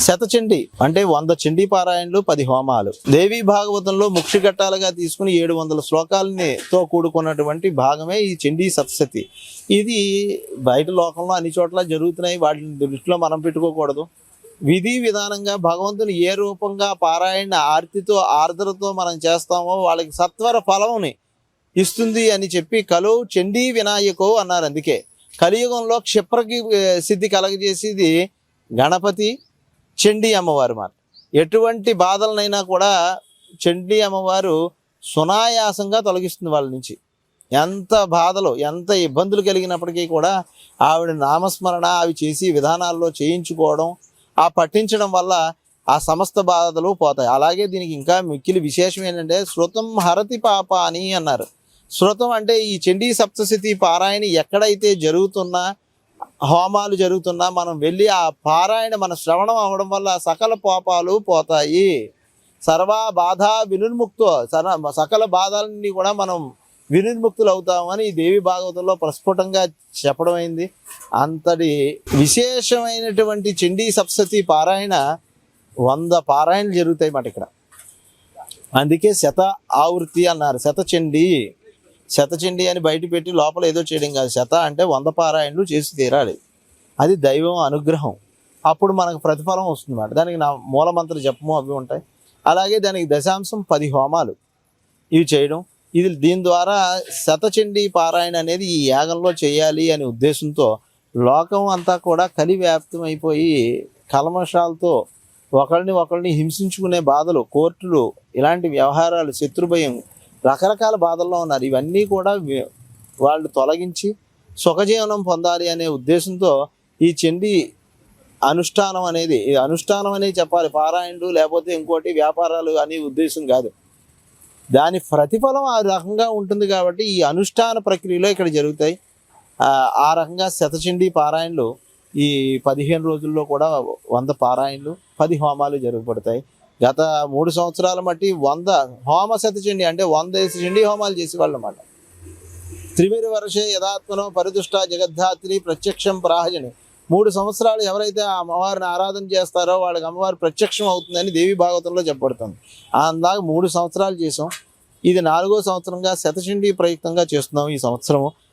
శతచండి అంటే 100 చండీ పారాయణలు 10 హోమాలు. దేవీ భాగవతంలో ముఖ్యఘట్టాలుగా తీసుకుని 700 శ్లోకాలతో కూడుకున్నటువంటి భాగమే ఈ చండీ సప్తశతి. ఇది బయట లోకంలో అన్ని చోట్ల జరుగుతున్నాయి, వాటిని దృష్టిలో మనం పెట్టుకోకూడదు. విధి విధానంగా భగవంతుని ఏ రూపంగా పారాయణ ఆర్తితో ఆర్ద్రతో మనం చేస్తామో వాళ్ళకి సత్వర ఫలంని ఇస్తుంది అని చెప్పి కలో చండీ వినాయకో అన్నారు. అందుకే కలియుగంలో క్షిప్రకి సిద్ధి కలగజేసేది గణపతి, చండీ అమ్మవారు. మాట ఎటువంటి బాధలనైనా కూడా చండీ అమ్మవారు సునాయాసంగా తొలగిస్తుంది వాళ్ళ నుంచి. ఎంత బాధలు ఎంత ఇబ్బందులు కలిగినప్పటికీ కూడా ఆవిడ నామస్మరణ అవి చేసి విధానాల్లో చేయించుకోవడం, ఆ పఠించడం వల్ల ఆ సమస్త బాధలు పోతాయి. అలాగే దీనికి ఇంకా మిక్కిలి విశేషం ఏంటంటే శృతం హరతి పాపాని అన్నారు. శృతం అంటే ఈ చండీ సప్తశతి పారాయణ ఎక్కడైతే జరుగుతున్నా, హోమాలు జరుగుతున్నా మనం వెళ్ళి ఆ పారాయణ మన శ్రవణం అవ్వడం వల్ల సకల పాపాలు పోతాయి. సర్వ బాధ వినుర్ముక్తో సకల బాధలన్నీ కూడా మనం వినుర్ముక్తులు అవుతామని ఈ దేవి భాగవతంలో ప్రస్ఫుటంగా చెప్పడం అయింది. అంతటి విశేషమైనటువంటి చండీ సప్తశతి పారాయణ 100 పారాయణలు జరుగుతాయి మాట ఇక్కడ. అందుకే శత ఆవృత్తి అన్నారు. శతచండీ అని బయట పెట్టి లోపల ఏదో చేయడం కాదు. శత అంటే 100 పారాయణలు చేసి తీరాలి. అది దైవం అనుగ్రహం. అప్పుడు మనకు ప్రతిఫలం వస్తుంది అన్నమాట. దానికి నా మూలమంత్ర జపము అవి ఉంటాయి. అలాగే దానికి దశాంశం 10 హోమాలు ఇవి చేయడం. దీని ద్వారా శతచండీ పారాయణ అనేది ఈ యాగంలో చేయాలి అనే ఉద్దేశంతో లోకం అంతా కూడా కలివ్యాప్తం అయిపోయి కల్మషాలతో ఒకరిని హింసించుకునే బాధలు, కోర్టులు, ఇలాంటి వ్యవహారాలు, శత్రుభయం, రకరకాల బాధల్లో ఉన్నారు. ఇవన్నీ కూడా వాళ్ళు తొలగించి సుఖజీవనం పొందాలి అనే ఉద్దేశంతో ఈ చండీ అనుష్ఠానం అనేది చెప్పాలి. పారాయణలు లేకపోతే ఇంకోటి వ్యాపారాలు అనే ఉద్దేశం కాదు. దాని ప్రతిఫలం ఆ రకంగా ఉంటుంది కాబట్టి ఈ అనుష్ఠాన ప్రక్రియలో ఇక్కడ జరుగుతాయి. ఆ రకంగా శతచండీ పారాయణలు ఈ 15 రోజుల్లో కూడా 100 పారాయణలు 10 హోమాలు జరగబడతాయి. గత 3 సంవత్సరాల మట్టి 100 హోమ శతచండీ అంటే 100 చండీ హోమాలు చేసేవాళ్ళు అన్నమాట. త్రిమిర వర్షే యథాత్మనో పరిదుష్ట జగద్ధాత్రి ప్రత్యక్షం ప్రాహజని. 3 సంవత్సరాలు ఎవరైతే ఆ అమ్మవారిని ఆరాధన చేస్తారో వాళ్ళకి అమ్మవారు ప్రత్యక్షం అవుతుందని దేవి భాగవతంలో చెప్పబడుతుంది. అందాక 3 సంవత్సరాలు చేసాం. ఇది 4వ సంవత్సరంగా శతచండీ ప్రయుక్తంగా చేస్తున్నాం ఈ సంవత్సరము.